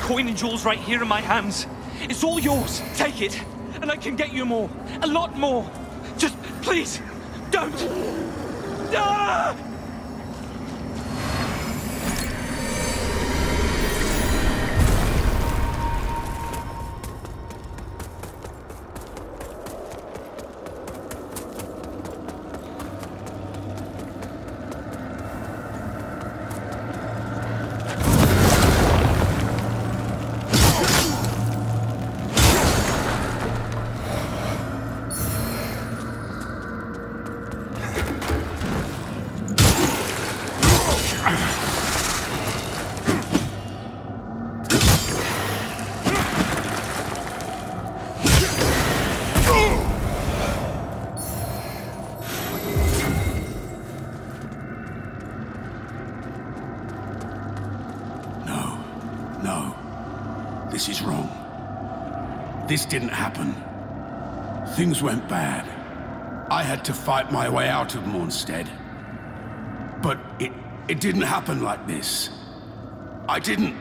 coin and jewels right here in my hands. It's all yours. Take it, and I can get you more. A lot more. Just, please, don't. Ah! This is wrong. This didn't happen. Things went bad. I had to fight my way out of Mornstead. But it didn't happen like this. I didn't...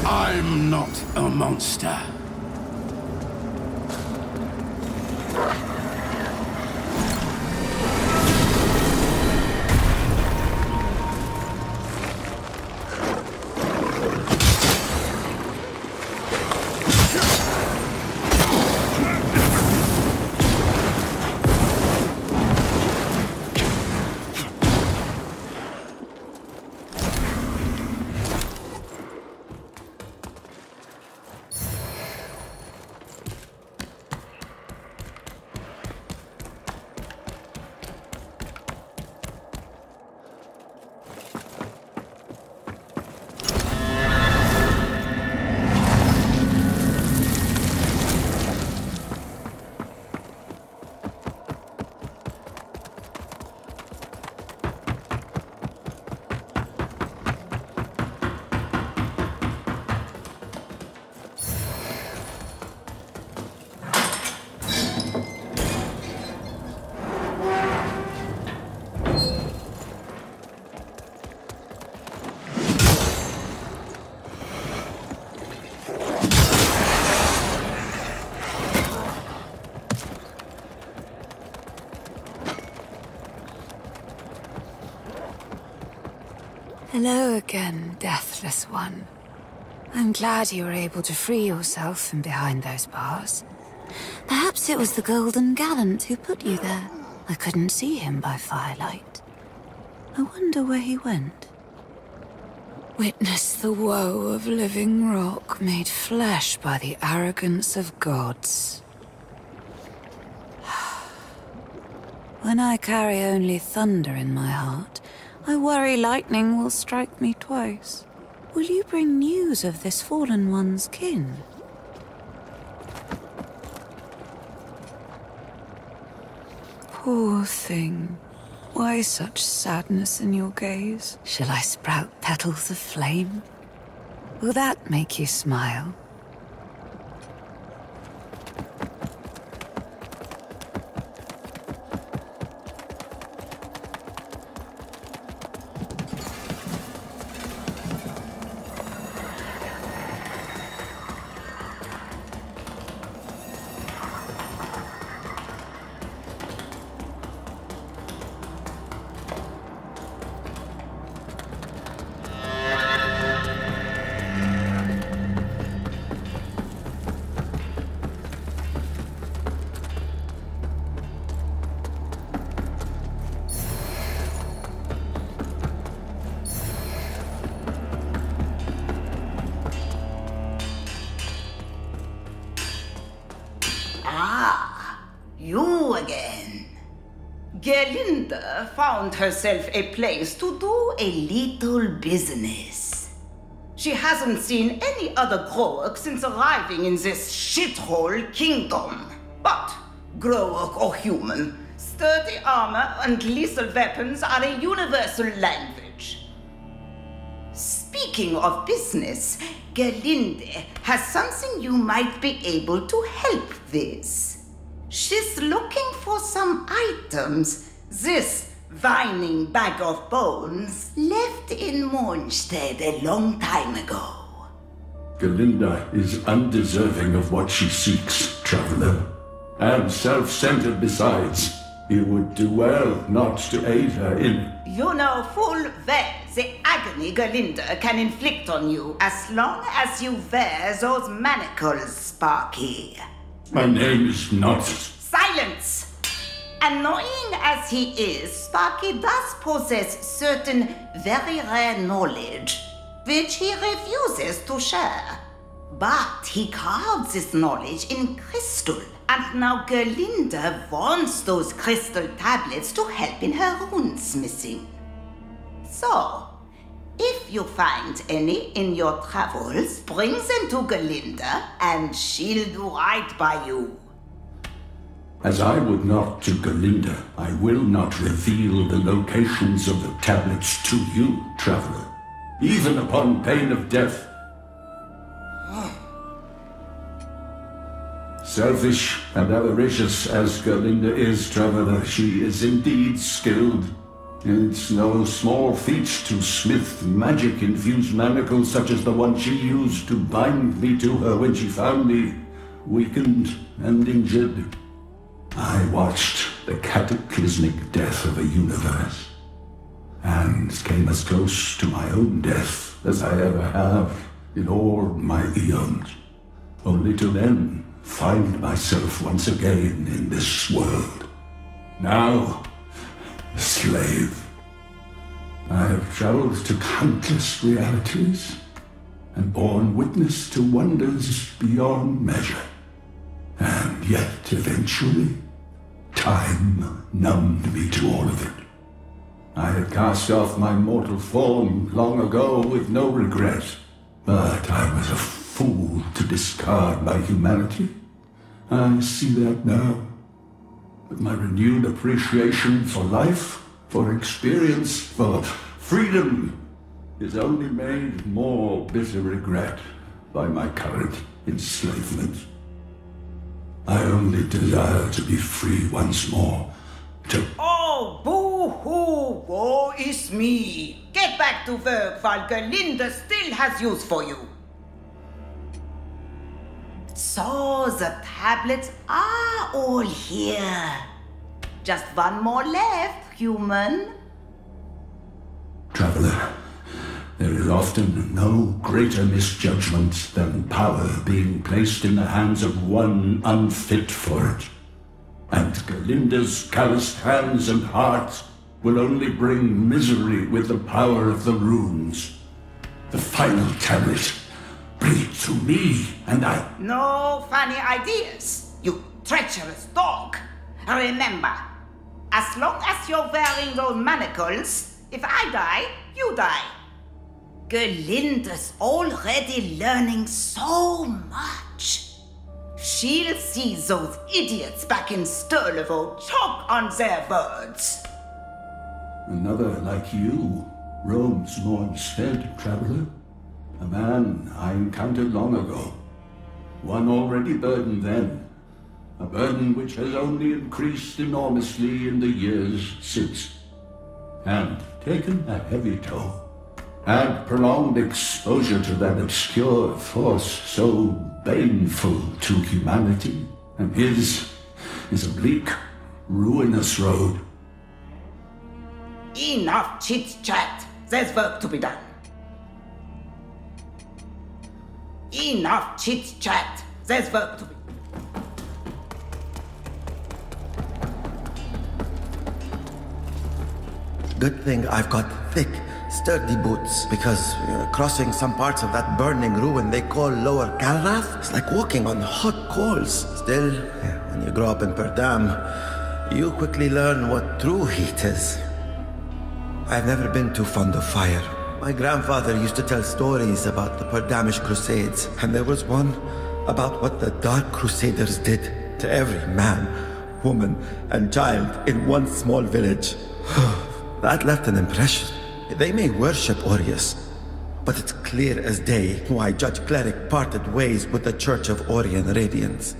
I'm not a monster. Hello again, Deathless One. I'm glad you were able to free yourself from behind those bars. Perhaps it was the Golden Gallant who put you there. I couldn't see him by firelight. I wonder where he went. Witness the woe of living rock made flesh by the arrogance of gods. When I carry only thunder in my heart, I worry lightning will strike me twice. Will you bring news of this fallen one's kin? Poor thing. Why such sadness in your gaze? Shall I sprout petals of flame? Will that make you smile? You again. Gerlinda found herself a place to do a little business. She hasn't seen any other Groark since arriving in this shithole kingdom. But, Groark or human, sturdy armor and lethal weapons are a universal language. Speak speaking of business, Gerlinde has something you might be able to help with. She's looking for some items this whining bag of bones left in Mornstead a long time ago. Gerlinde is undeserving of what she seeks, traveler. And self-centered besides. You would do well not to aid her in... You know full well the agony Gerlinde can inflict on you as long as you wear those manacles, Sparky. My name is not... Silence! Annoying as he is, Sparky does possess certain very rare knowledge, which he refuses to share. But he carves this knowledge in crystal, and now Gerlinde wants those crystal tablets to help in her runesmithing. So, if you find any in your travels, bring them to Gerlinde, and she'll do right by you. As I would not to Gerlinde, I will not reveal the locations of the tablets to you, traveler, even upon pain of death. Selfish and avaricious as Gerlinde is, traveler, she is indeed skilled. It's no small feat to smith magic-infused manacles such as the one she used to bind me to her when she found me, weakened and injured. I watched the cataclysmic death of a universe, and came as close to my own death as I ever have in all my eons, only to then find myself once again in this world. Now, a slave. I have traveled to countless realities, and borne witness to wonders beyond measure. And yet, eventually, time numbed me to all of it. I had cast off my mortal form long ago with no regret, but I was a fool to discard my humanity. I see that now. With my renewed appreciation for life, for experience, for freedom, is only made more bitter regret by my current enslavement. I only desire to be free once more, to... Oh, boo-hoo, woe is me. Get back to work while Gerlinde still has use for you. So the tablets are all here. Just one more left, human. Traveler, there is often no greater misjudgment than power being placed in the hands of one unfit for it. And Gerlinde's calloused hands and heart will only bring misery with the power of the runes. The final tablet, bring it to me, and I... No funny ideas, you treacherous dog. Remember, as long as you're wearing those manacles, if I die, you die. Gerlinde's already learning so much. She'll see those idiots back in Sturlevo choke on their words. Another like you roams Mornstead, traveler. A man I encountered long ago. One already burdened then. A burden which has only increased enormously in the years since. And taken a heavy toll. And prolonged exposure to that obscure force so baneful to humanity. And his is a bleak, ruinous road. Enough chit-chat. There's work to be done. Enough chit-chat. There's work to be done. Good thing I've got thick, sturdy boots, because crossing some parts of that burning ruin they call Lower Galrath is like walking on hot coals. Still, when you grow up in Perdam, you quickly learn what true heat is. I've never been too fond of fire. My grandfather used to tell stories about the Perdamish Crusades, and there was one about what the Dark Crusaders did to every man, woman, and child in one small village. That left an impression. They may worship Aureus, but it's clear as day why Judge Cleric parted ways with the Church of Orien Radiance.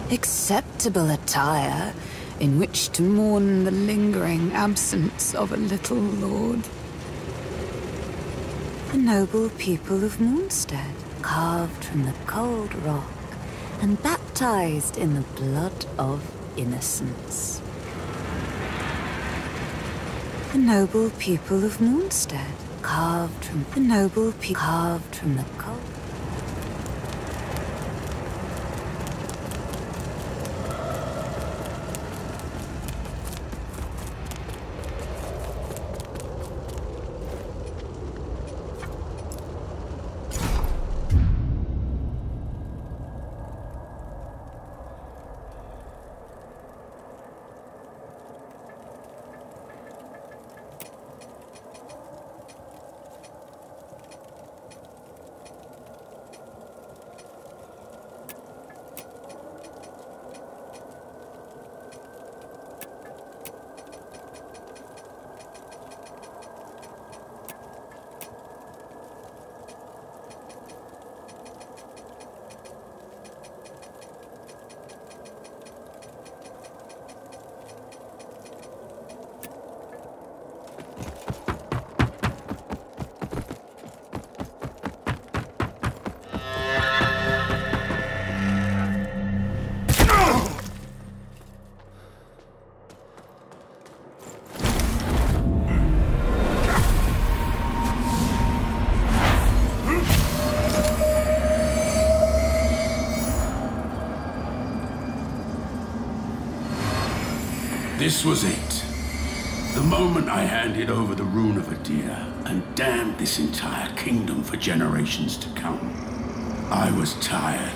Acceptable attire in which to mourn the lingering absence of a little lord. The noble people of Moonstead, carved from the cold rock and baptized in the blood of innocence. The noble people of Moonstead, carved from the cold. This was it. The moment I handed over the Rune of Adir and damned this entire kingdom for generations to come. I was tired.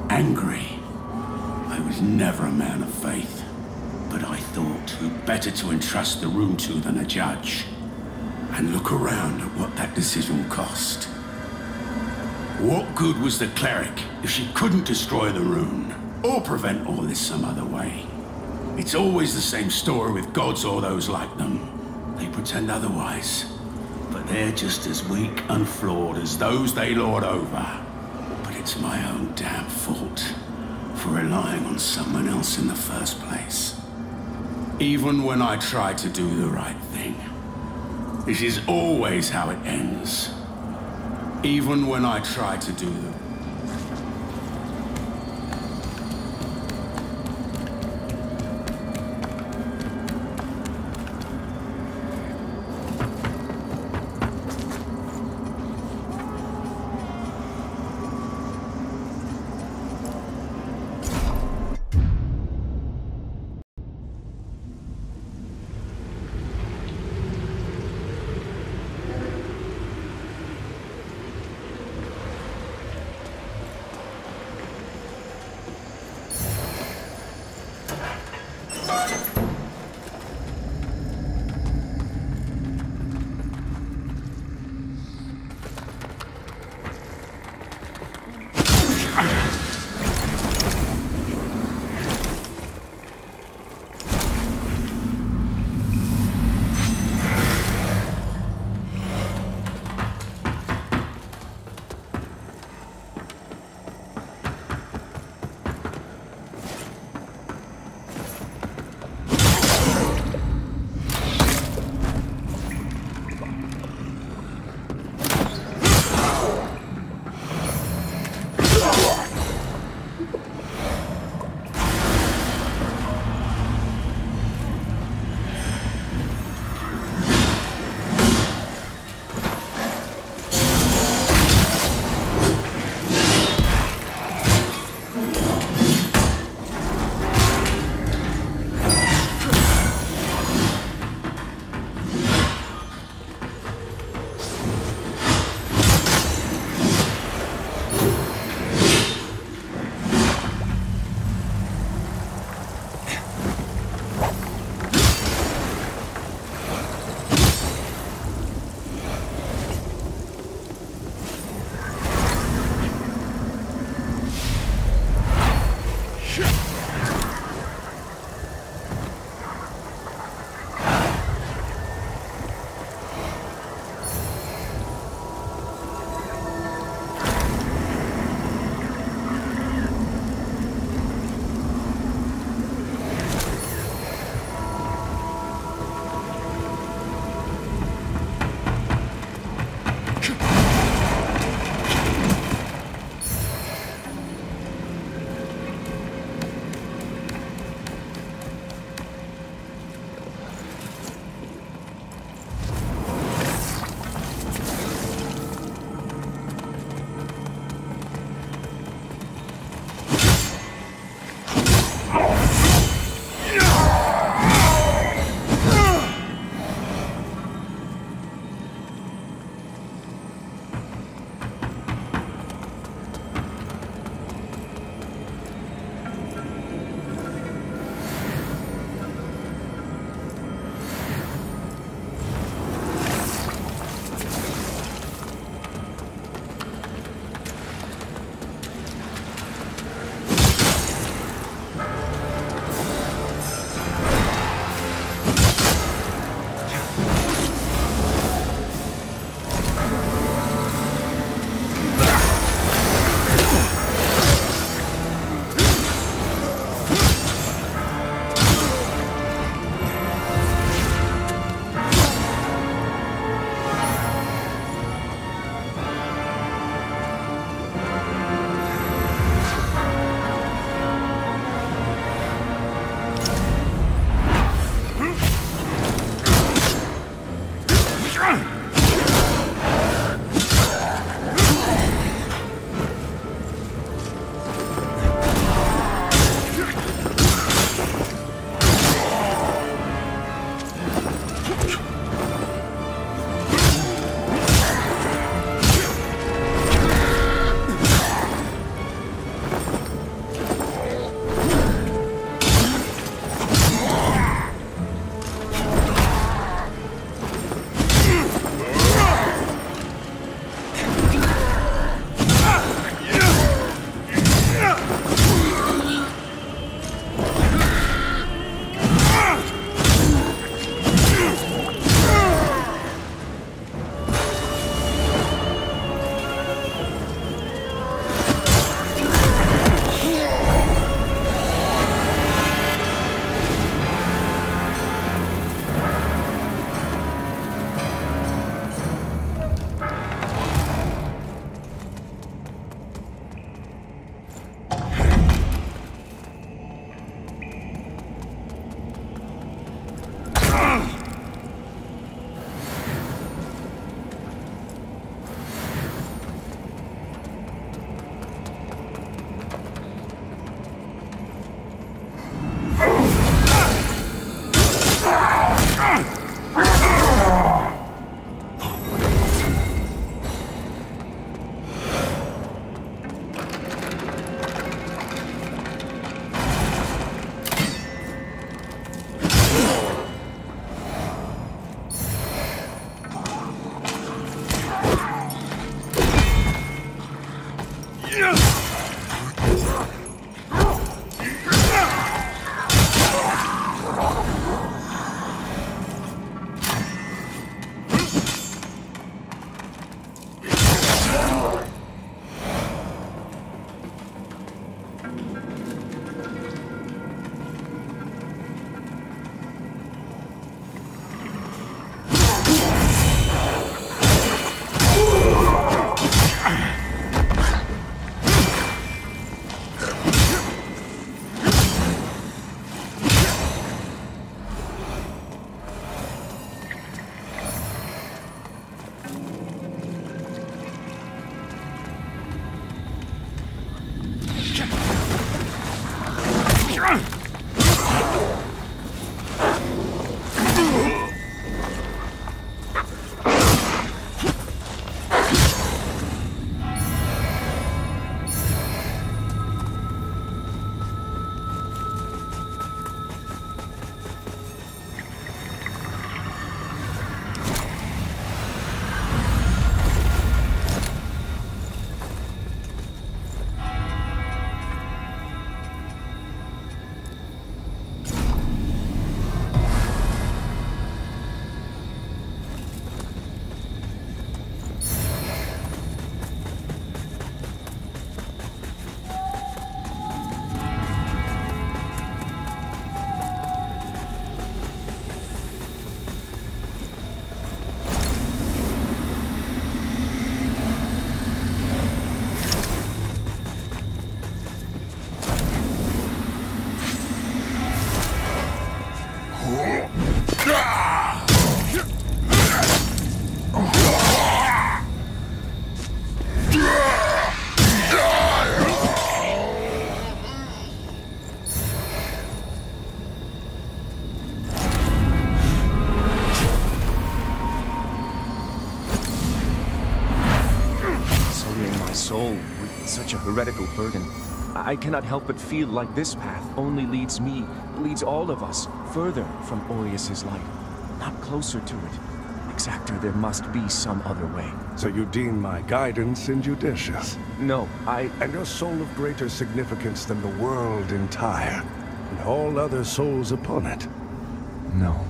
Angry. I was never a man of faith. But I thought who better to entrust the rune to than a judge. And look around at what that decision cost. What good was the cleric if she couldn't destroy the rune? Or prevent all this some other way? It's always the same story with gods or those like them. They pretend otherwise. But they're just as weak and flawed as those they lord over. But it's my own damn fault for relying on someone else in the first place. Even when I try to do the right thing. This is always how it ends. Even when I try to do the soul with such a heretical burden. I cannot help but feel like this path only leads me, leads all of us, further from Orius's light, not closer to it. Exactor, there must be some other way. So you deem my guidance injudicious? No, And your soul of greater significance than the world entire, and all other souls upon it? No.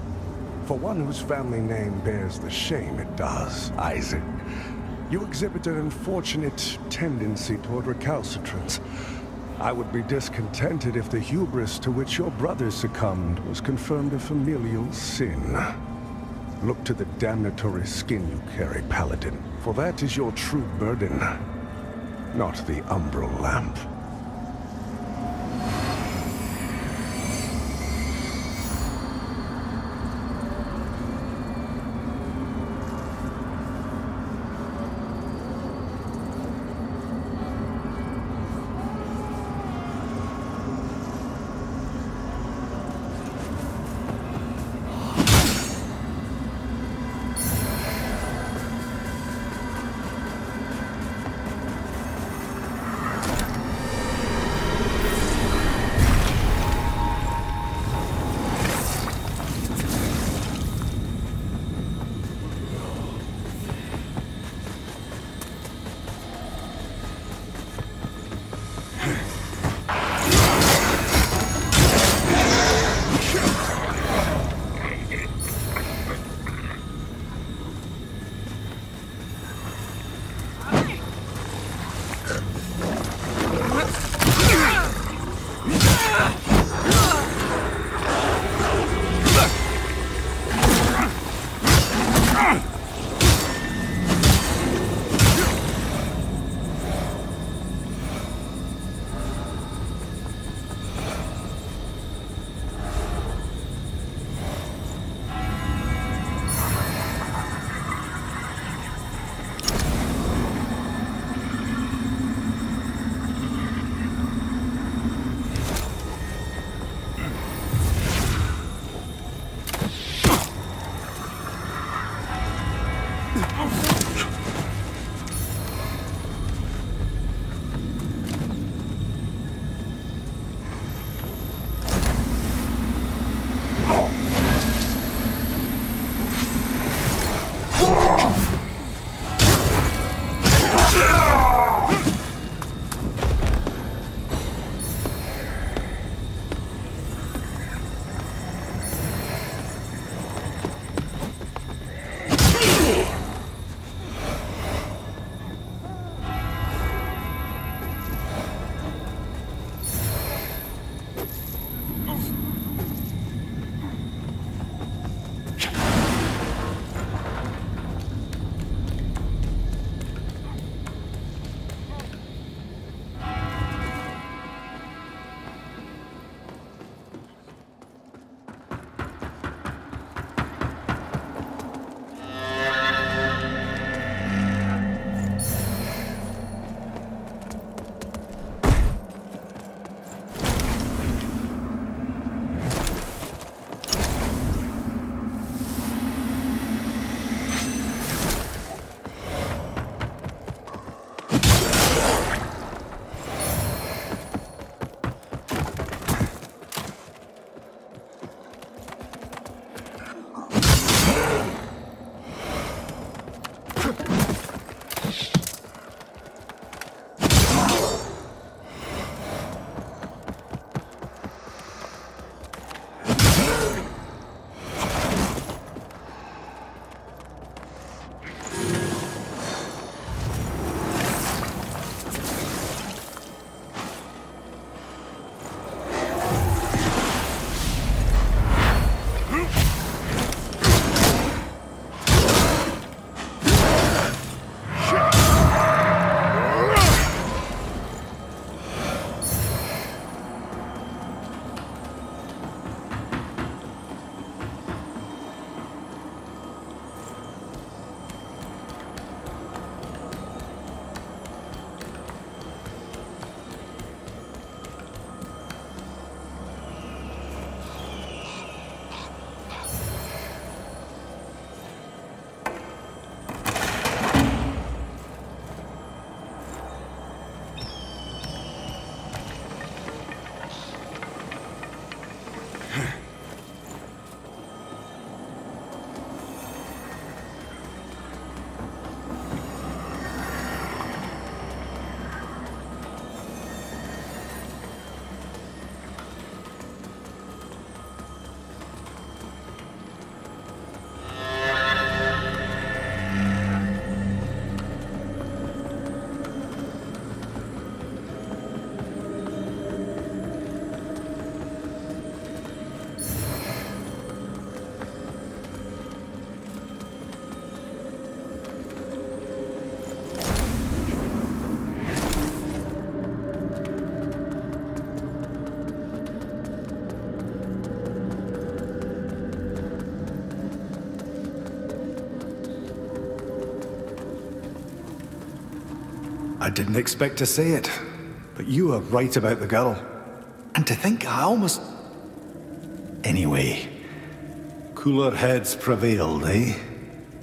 For one whose family name bears the shame it does, Isaac, you exhibit an unfortunate tendency toward recalcitrance. I would be discontented if the hubris to which your brother succumbed was confirmed a familial sin. Look to the damnatory skin you carry, Paladin, for that is your true burden, not the umbral lamp. I didn't expect to say it, but you are right about the girl. And to think I almost... Anyway, cooler heads prevailed, eh?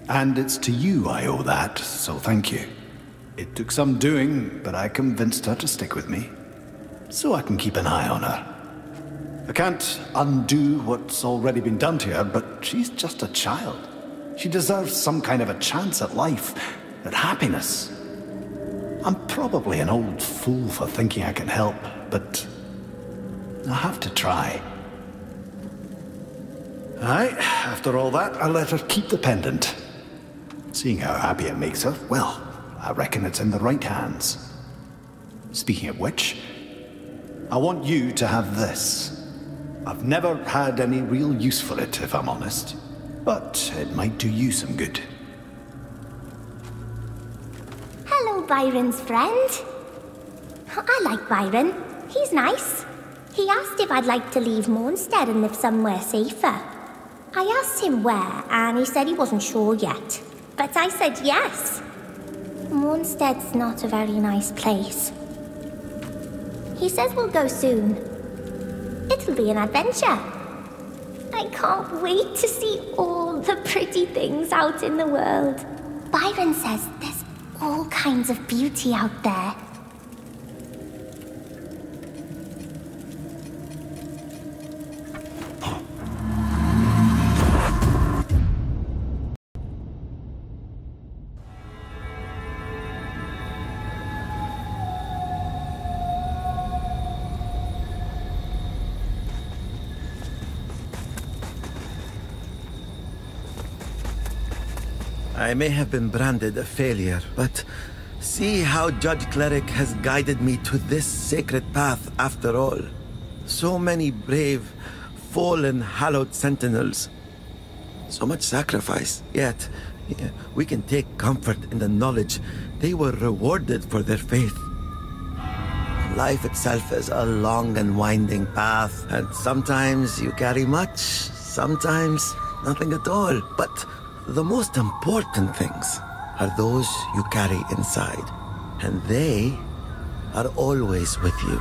And it's to you I owe that, so thank you. It took some doing, but I convinced her to stick with me, so I can keep an eye on her. I can't undo what's already been done to her, but she's just a child. She deserves some kind of a chance at life, at happiness. I'm probably an old fool for thinking I can help, but I have to try. Aye, after all that, I let her keep the pendant. Seeing how happy it makes her, well, I reckon it's in the right hands. Speaking of which, I want you to have this. I've never had any real use for it, if I'm honest, but it might do you some good. Hello, Byron's friend. I like Byron. He's nice. He asked if I'd like to leave Mornstead and live somewhere safer. I asked him where, and he said he wasn't sure yet. But I said yes. Mornstead's not a very nice place. He says we'll go soon. It'll be an adventure. I can't wait to see all the pretty things out in the world. Byron says there's all kinds of beauty out there. I may have been branded a failure, but see how Judge Cleric has guided me to this sacred path after all. So many brave, fallen, hallowed sentinels. So much sacrifice, yet we can take comfort in the knowledge they were rewarded for their faith. Life itself is a long and winding path, and sometimes you carry much, sometimes nothing at all. But the most important things are those you carry inside, and they are always with you.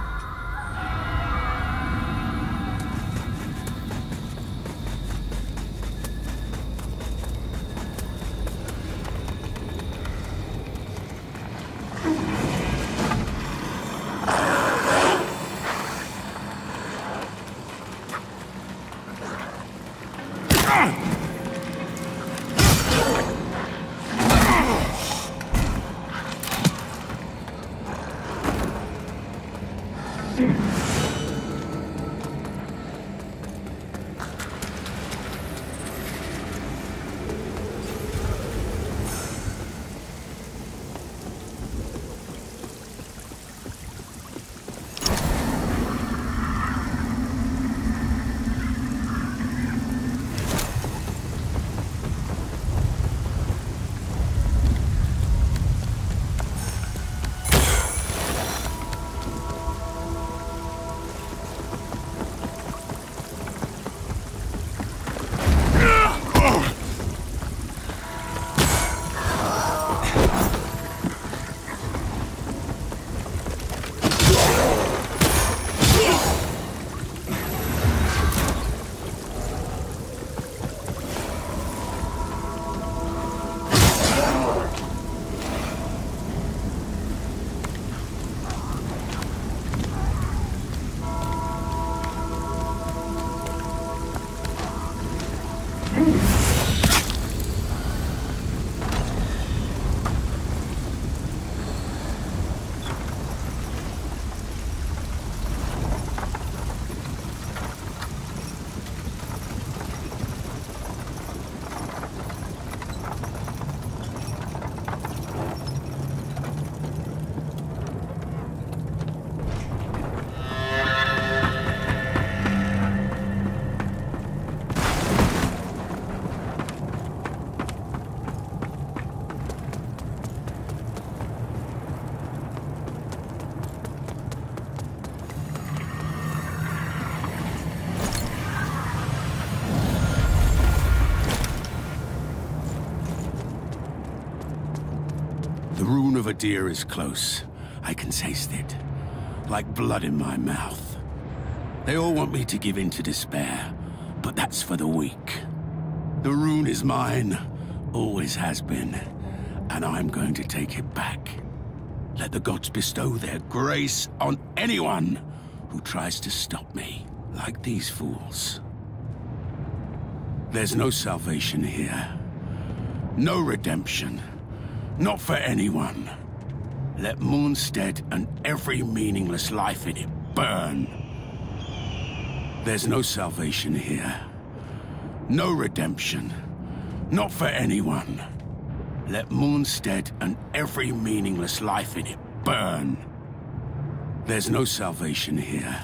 The Rune of Adir is close. I can taste it, like blood in my mouth. They all want me to give in to despair, but that's for the weak. The rune is mine, always has been, and I'm going to take it back. Let the gods bestow their grace on anyone who tries to stop me, like these fools. There's no salvation here. No redemption. Not for anyone. Let Moonstead and every meaningless life in it burn. There's no salvation here. No redemption. Not for anyone. Let Moonstead and every meaningless life in it burn. There's no salvation here.